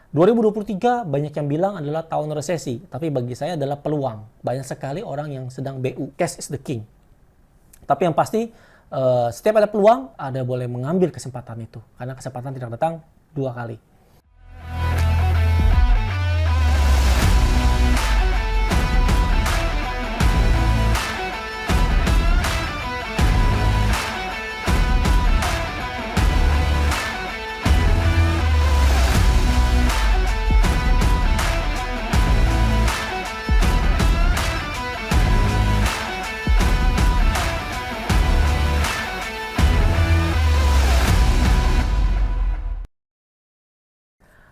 2023 banyak yang bilang adalah tahun resesi, tapi bagi saya adalah peluang. Banyak sekali orang yang sedang BU, cash is the king. Tapi yang pasti, setiap ada peluang, ada boleh mengambil kesempatan itu. Karena kesempatan tidak datang 2 kali.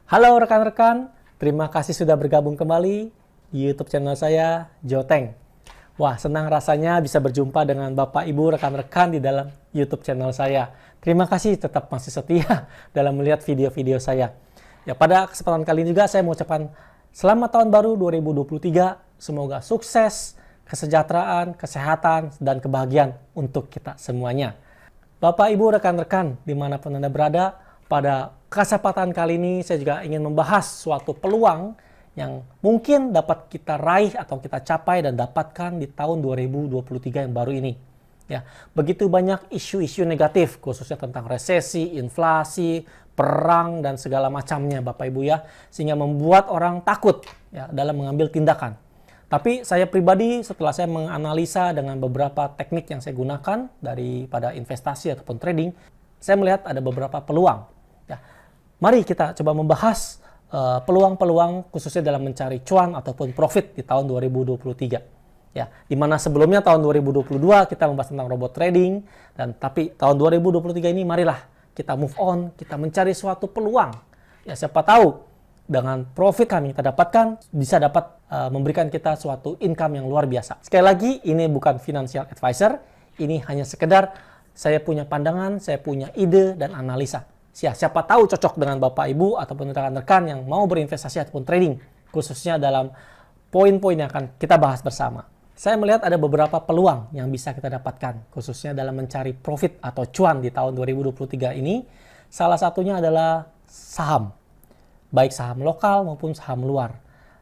Halo rekan-rekan, terima kasih sudah bergabung kembali di YouTube channel saya, Joteng. Wah, senang rasanya bisa berjumpa dengan Bapak Ibu rekan-rekan di dalam YouTube channel saya. Terima kasih tetap masih setia dalam melihat video-video saya. Ya, pada kesempatan kali ini juga saya mau ucapkan selamat tahun baru 2023. Semoga sukses, kesejahteraan, kesehatan, dan kebahagiaan untuk kita semuanya. Bapak Ibu rekan-rekan dimanapun Anda berada, pada kesempatan kali ini saya juga ingin membahas suatu peluang yang mungkin dapat kita raih atau kita capai dan dapatkan di tahun 2023 yang baru ini. Ya, begitu banyak isu-isu negatif khususnya tentang resesi, inflasi, perang dan segala macamnya Bapak Ibu ya, sehingga membuat orang takut ya dalam mengambil tindakan. Tapi saya pribadi setelah saya menganalisa dengan beberapa teknik yang saya gunakan daripada investasi ataupun trading, saya melihat ada beberapa peluang. Ya, mari kita coba membahas peluang-peluang khususnya dalam mencari cuan ataupun profit di tahun 2023. Ya, di mana sebelumnya tahun 2022 kita membahas tentang robot trading, dan tapi tahun 2023 ini marilah kita move on, kita mencari suatu peluang. Ya, siapa tahu dengan profit kami kita dapatkan bisa dapat memberikan kita suatu income yang luar biasa. Sekali lagi, ini bukan financial advisor, ini hanya sekedar saya punya pandangan, saya punya ide dan analisa. Siapa tahu cocok dengan Bapak Ibu ataupun rekan-rekan yang mau berinvestasi ataupun trading, khususnya dalam poin-poin yang akan kita bahas bersama. Saya melihat ada beberapa peluang yang bisa kita dapatkan, khususnya dalam mencari profit atau cuan di tahun 2023 ini. Salah satunya adalah saham, baik saham lokal maupun saham luar.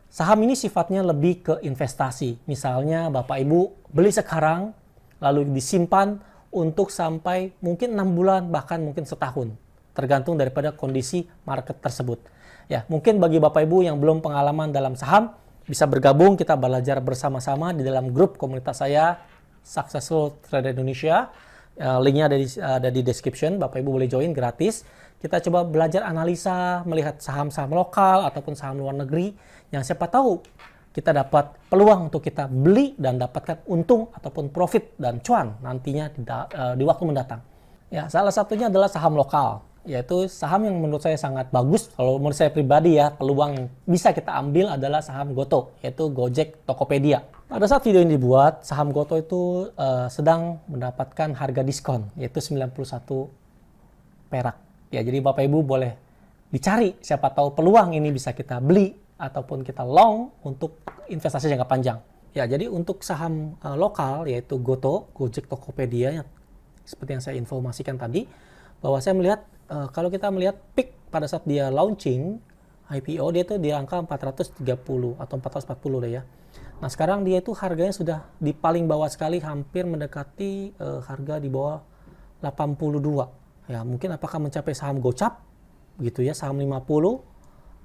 Saham ini sifatnya lebih ke investasi. Misalnya Bapak Ibu beli sekarang, lalu disimpan untuk sampai mungkin 6 bulan, bahkan mungkin setahun. Tergantung daripada kondisi market tersebut. Ya, mungkin bagi Bapak Ibu yang belum pengalaman dalam saham, bisa bergabung, kita belajar bersama-sama di dalam grup komunitas saya, Successful Trader Indonesia. Linknya ada di description, Bapak Ibu boleh join gratis. Kita coba belajar analisa, melihat saham-saham lokal ataupun saham luar negeri, yang siapa tahu kita dapat peluang untuk kita beli dan dapatkan untung ataupun profit dan cuan nantinya di waktu mendatang. Ya, salah satunya adalah saham lokal, yaitu saham yang menurut saya sangat bagus. Kalau menurut saya pribadi ya, peluang yang bisa kita ambil adalah saham Goto, yaitu Gojek Tokopedia. Pada saat video ini dibuat, saham Goto itu sedang mendapatkan harga diskon, yaitu 91 perak. Ya, jadi Bapak Ibu boleh dicari, siapa tahu peluang ini bisa kita beli ataupun kita long untuk investasi jangka panjang. Ya, jadi untuk saham lokal yaitu Goto, Gojek Tokopedia, seperti yang saya informasikan tadi, bahwa saya melihat kalau kita melihat peak pada saat dia launching IPO, dia itu di angka 430 atau 440 deh ya. Nah, sekarang dia itu harganya sudah di paling bawah sekali, hampir mendekati harga di bawah 82. Ya, mungkin apakah mencapai saham Gocap gitu ya, saham 50.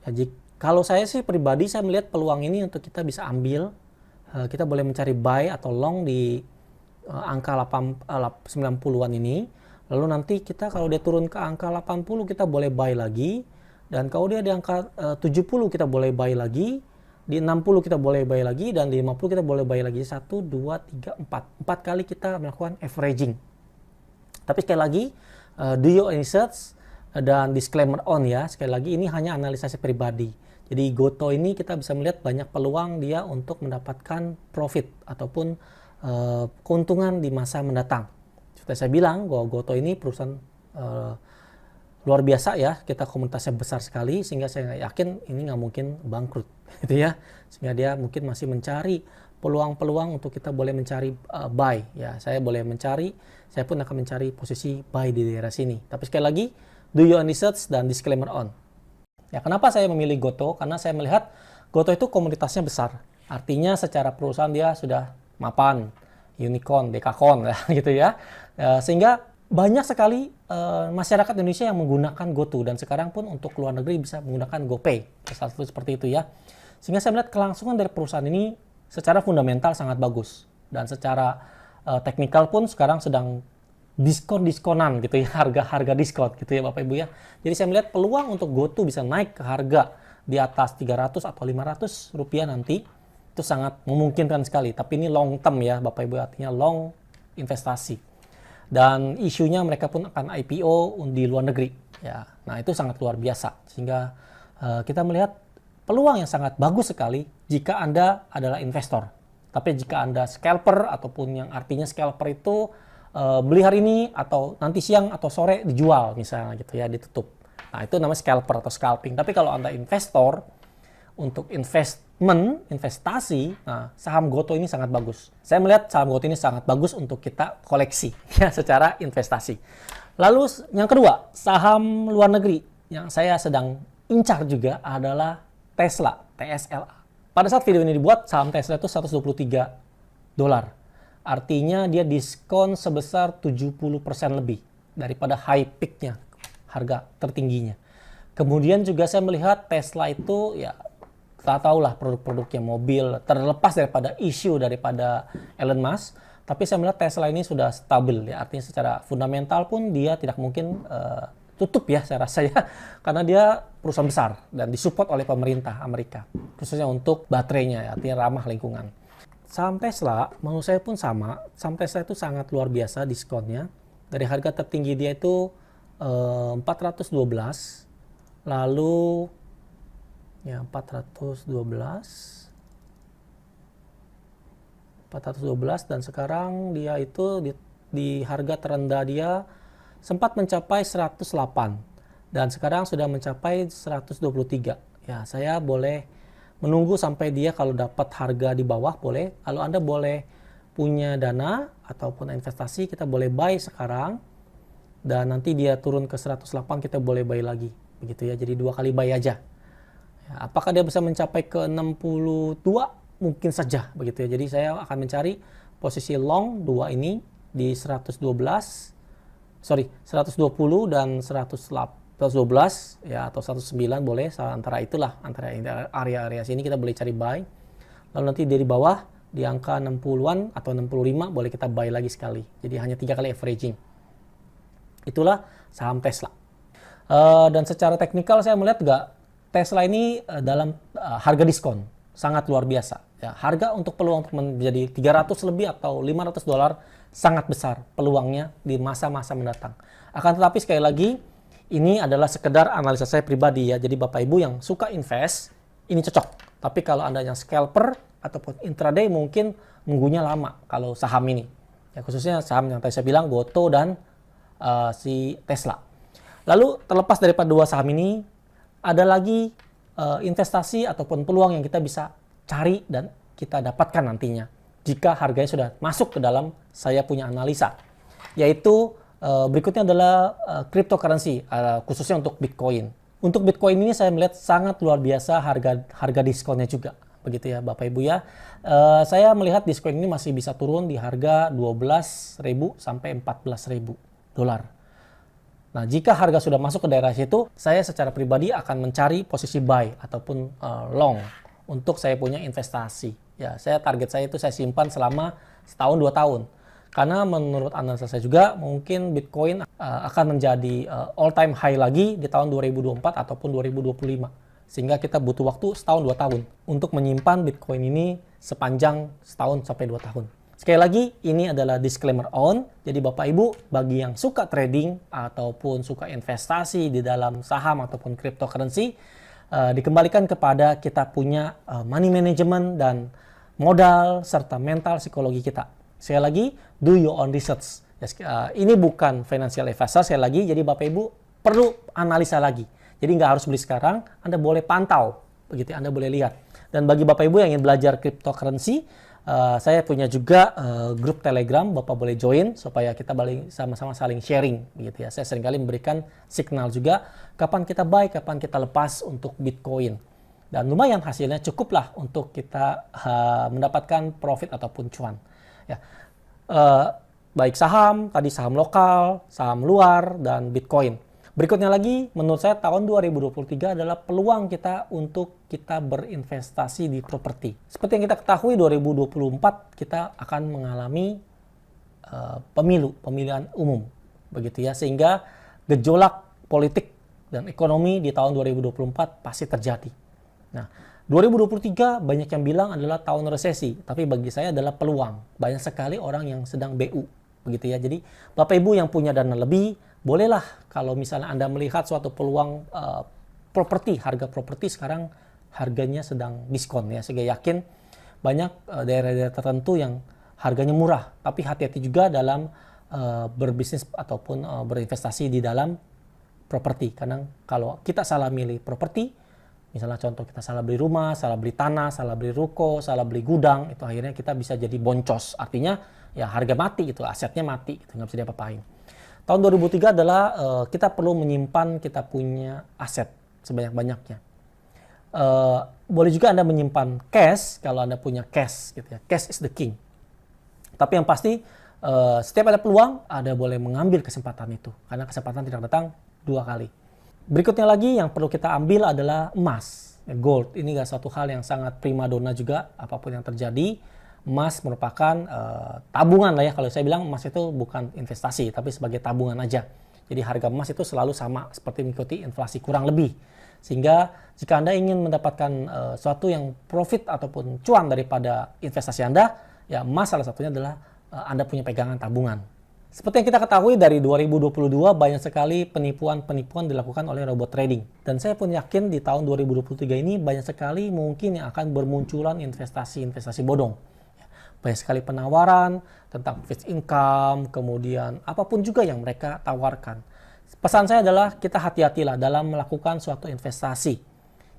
Ya, kalau saya sih pribadi saya melihat peluang ini untuk kita bisa ambil, kita boleh mencari buy atau long di angka 90-an ini. Lalu nanti kita kalau dia turun ke angka 80 kita boleh buy lagi. Dan kalau dia di angka 70 kita boleh buy lagi. Di 60 kita boleh buy lagi. Dan di 50 kita boleh buy lagi. 1, 2, 3, 4. 4 kali kita melakukan averaging. Tapi sekali lagi, do your research dan disclaimer on ya. Sekali lagi ini hanya analisasi pribadi. Jadi Goto ini kita bisa melihat banyak peluang dia untuk mendapatkan profit ataupun keuntungan di masa mendatang. Seperti saya bilang bahwa Goto ini perusahaan luar biasa ya, kita komunitasnya besar sekali sehingga saya yakin ini nggak mungkin bangkrut gitu ya, sehingga dia mungkin masih mencari peluang-peluang untuk kita boleh mencari buy ya. Saya pun akan mencari posisi buy di daerah sini. Tapi sekali lagi, do your research dan disclaimer on. Ya, kenapa saya memilih Gotoh? Karena saya melihat Gotoh itu komunitasnya besar. Artinya secara perusahaan dia sudah mapan, unicorn, dekakorn gitu ya. Sehingga banyak sekali masyarakat Indonesia yang menggunakan GoTo, dan sekarang pun untuk luar negeri bisa menggunakan GoPay. Salah satu seperti itu ya. Sehingga saya melihat kelangsungan dari perusahaan ini secara fundamental sangat bagus, dan secara teknikal pun sekarang sedang diskon-diskonan gitu ya, harga-harga diskon gitu ya Bapak Ibu ya. Jadi saya melihat peluang untuk GoTo bisa naik ke harga di atas 300 atau 500 rupiah nanti, itu sangat memungkinkan sekali. Tapi ini long term ya Bapak Ibu, artinya long investasi. Dan isunya mereka pun akan IPO di luar negeri. Ya, nah itu sangat luar biasa. Sehingga kita melihat peluang yang sangat bagus sekali jika Anda adalah investor. Tapi jika Anda scalper, ataupun yang artinya scalper itu beli hari ini atau nanti siang atau sore dijual misalnya gitu ya, ditutup. Nah itu namanya scalper atau scalping. Tapi kalau Anda investor, untuk investasi, nah, saham GoTo ini sangat bagus. Saya melihat saham GoTo ini sangat bagus untuk kita koleksi ya, secara investasi. Lalu yang kedua, saham luar negeri yang saya sedang incar juga adalah Tesla, TSLA. Pada saat video ini dibuat, saham Tesla itu $123. Artinya dia diskon sebesar 70% lebih daripada high peak-nya, harga tertingginya. Kemudian juga saya melihat Tesla itu ya, kita tahulah produk-produknya mobil, terlepas daripada isu daripada Elon Musk, tapi saya melihat Tesla ini sudah stabil ya, artinya secara fundamental pun dia tidak mungkin tutup ya, saya rasa ya, karena dia perusahaan besar dan disupport oleh pemerintah Amerika, khususnya untuk baterainya ya, artinya ramah lingkungan. Saham Tesla menurut saya pun sama, saham Tesla itu sangat luar biasa diskonnya, dari harga tertinggi dia itu 412, lalu ya 412 dan sekarang dia itu di harga terendah dia sempat mencapai 108 dan sekarang sudah mencapai 123. Ya, saya boleh menunggu sampai dia kalau dapat harga di bawah boleh. Kalau Anda boleh punya dana ataupun investasi, kita boleh buy sekarang dan nanti dia turun ke 108 kita boleh buy lagi. Begitu ya. Jadi 2 kali buy aja. Apakah dia bisa mencapai ke 62? Mungkin saja begitu ya. Jadi saya akan mencari posisi long 2 ini di 120 dan 112 ya, atau 109 boleh, antara itulah, antara area-area sini kita boleh cari buy. Lalu nanti dari bawah di angka 60-an atau 65 boleh kita buy lagi sekali. Jadi hanya 3 kali averaging. Itulah saham Tesla. Dan secara teknikal saya melihat juga Tesla ini dalam harga diskon sangat luar biasa. Ya, harga untuk peluang untuk menjadi 300 lebih atau $500 sangat besar peluangnya di masa-masa mendatang. Akan tetapi sekali lagi ini adalah sekedar analisa saya pribadi ya. Jadi Bapak Ibu yang suka invest ini cocok. Tapi kalau Anda yang scalper ataupun intraday mungkin nunggunya lama kalau saham ini. Ya, khususnya saham yang tadi saya bilang GoTo dan si Tesla. Lalu terlepas daripada 2 saham ini, ada lagi investasi ataupun peluang yang kita bisa cari dan kita dapatkan nantinya jika harganya sudah masuk ke dalam saya punya analisa, yaitu berikutnya adalah cryptocurrency, khususnya untuk Bitcoin. Untuk Bitcoin ini saya melihat sangat luar biasa harga diskonnya juga, begitu ya Bapak Ibu ya. Saya melihat diskon ini masih bisa turun di harga 12.000 sampai 14.000 dolar. Nah, jika harga sudah masuk ke daerah situ, saya secara pribadi akan mencari posisi buy ataupun long untuk saya punya investasi. Ya, target saya itu saya simpan selama setahun 2 tahun. Karena menurut analisa saya juga mungkin Bitcoin akan menjadi all time high lagi di tahun 2024 ataupun 2025. Sehingga kita butuh waktu setahun 2 tahun untuk menyimpan Bitcoin ini sepanjang setahun sampai 2 tahun. Sekali lagi, ini adalah disclaimer on. Jadi Bapak Ibu, bagi yang suka trading ataupun suka investasi di dalam saham ataupun cryptocurrency, dikembalikan kepada kita punya money management dan modal serta mental psikologi kita. Sekali lagi, do your own research. Ini bukan financial advisor, sekali lagi, jadi Bapak Ibu perlu analisa lagi. Jadi nggak harus beli sekarang, Anda boleh pantau, begitu Anda boleh lihat. Dan bagi Bapak Ibu yang ingin belajar cryptocurrency, Saya punya juga grup Telegram, Bapak boleh join supaya kita sama-sama saling sharing gitu ya. Saya seringkali memberikan signal juga kapan kita buy, kapan kita lepas untuk Bitcoin. Dan lumayan hasilnya cukuplah untuk kita mendapatkan profit ataupun cuan. Ya. Baik saham, tadi saham lokal, saham luar, dan Bitcoin. Berikutnya lagi, menurut saya tahun 2023 adalah peluang kita untuk kita berinvestasi di properti. Seperti yang kita ketahui, 2024 kita akan mengalami pemilihan umum, begitu ya, sehingga gejolak politik dan ekonomi di tahun 2024 pasti terjadi. Nah, 2023 banyak yang bilang adalah tahun resesi, tapi bagi saya adalah peluang. Banyak sekali orang yang sedang BU, begitu ya. Jadi, Bapak Ibu yang punya dana lebih, bolehlah kalau misalnya Anda melihat suatu peluang properti, harga properti sekarang harganya sedang diskon ya. Sehingga yakin banyak daerah-daerah tertentu yang harganya murah, tapi hati-hati juga dalam berbisnis ataupun berinvestasi di dalam properti. Karena kalau kita salah milih properti, misalnya contoh kita salah beli rumah, salah beli tanah, salah beli ruko, salah beli gudang, itu akhirnya kita bisa jadi boncos. Artinya ya harga mati gitu, asetnya mati gitu, nggak bisa diapa-apain. Tahun 2003 adalah kita perlu menyimpan kita punya aset sebanyak-banyaknya. Boleh juga Anda menyimpan cash kalau Anda punya cash gitu ya. Cash is the king. Tapi yang pasti setiap ada peluang, Anda boleh mengambil kesempatan itu. Karena kesempatan tidak datang 2 kali. Berikutnya lagi yang perlu kita ambil adalah emas. Gold. Ini adalah suatu hal yang sangat primadona juga apapun yang terjadi. Emas merupakan tabungan lah ya. Kalau saya bilang emas itu bukan investasi, tapi sebagai tabungan aja. Jadi harga emas itu selalu sama, seperti mengikuti inflasi kurang lebih. Sehingga jika Anda ingin mendapatkan suatu yang profit ataupun cuan daripada investasi Anda, ya emas salah satunya adalah Anda punya pegangan tabungan. Seperti yang kita ketahui dari 2022 banyak sekali penipuan-penipuan dilakukan oleh robot trading. Dan saya pun yakin di tahun 2023 ini banyak sekali mungkin yang akan bermunculan investasi-investasi bodong. Banyak sekali penawaran tentang fixed income, kemudian apapun juga yang mereka tawarkan. Pesan saya adalah kita hati-hatilah dalam melakukan suatu investasi.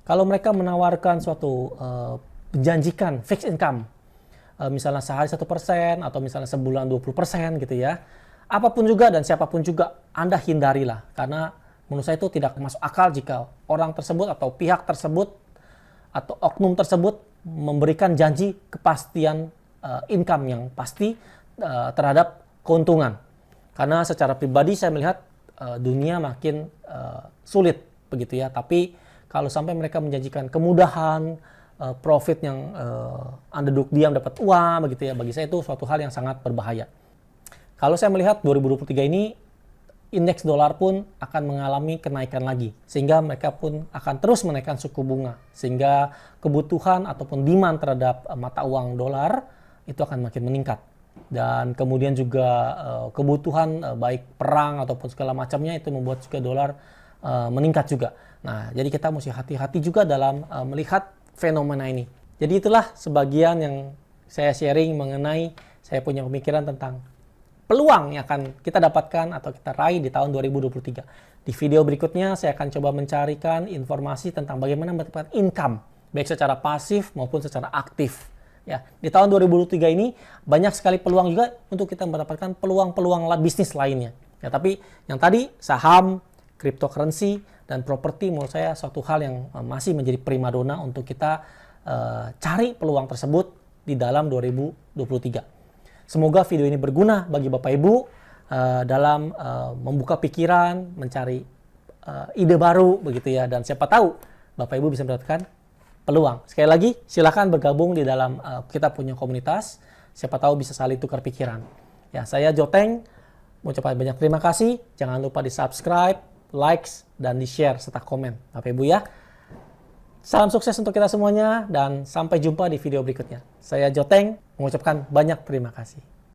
Kalau mereka menawarkan suatu menjanjikan fixed income, misalnya sehari 1% atau misalnya sebulan 20% gitu ya. Apapun juga dan siapapun juga, Anda hindarilah. Karena menurut saya itu tidak masuk akal jika orang tersebut atau pihak tersebut atau oknum tersebut memberikan janji kepastian income yang pasti terhadap keuntungan. Karena secara pribadi saya melihat dunia makin sulit begitu ya. Tapi kalau sampai mereka menjanjikan kemudahan, profit yang Anda duduk diam dapat uang begitu ya, bagi saya itu suatu hal yang sangat berbahaya. Kalau saya melihat 2023 ini indeks dolar pun akan mengalami kenaikan lagi, sehingga mereka pun akan terus menaikkan suku bunga, sehingga kebutuhan ataupun demand terhadap mata uang dolar itu akan makin meningkat. Dan kemudian juga kebutuhan baik perang ataupun segala macamnya itu membuat juga dolar meningkat juga. Nah, jadi kita mesti hati-hati juga dalam melihat fenomena ini. Jadi itulah sebagian yang saya sharing mengenai saya punya pemikiran tentang peluang yang akan kita dapatkan atau kita raih di tahun 2023. Di video berikutnya saya akan coba mencarikan informasi tentang bagaimana mendapatkan income baik secara pasif maupun secara aktif. Ya, di tahun 2023 ini banyak sekali peluang juga untuk kita mendapatkan peluang-peluang bisnis lainnya. Ya, tapi yang tadi saham, cryptocurrency, dan properti menurut saya suatu hal yang masih menjadi primadona untuk kita cari peluang tersebut di dalam 2023. Semoga video ini berguna bagi Bapak Ibu dalam membuka pikiran, mencari ide baru begitu ya, dan siapa tahu Bapak Ibu bisa mendapatkan peluang. Sekali lagi, silakan bergabung di dalam kita punya komunitas. Siapa tahu bisa saling tukar pikiran. Ya, saya Joteng mengucapkan banyak terima kasih. Jangan lupa di-subscribe, likes, dan di-share serta komen. Bapak Ibu ya. Salam sukses untuk kita semuanya dan sampai jumpa di video berikutnya. Saya Joteng mengucapkan banyak terima kasih.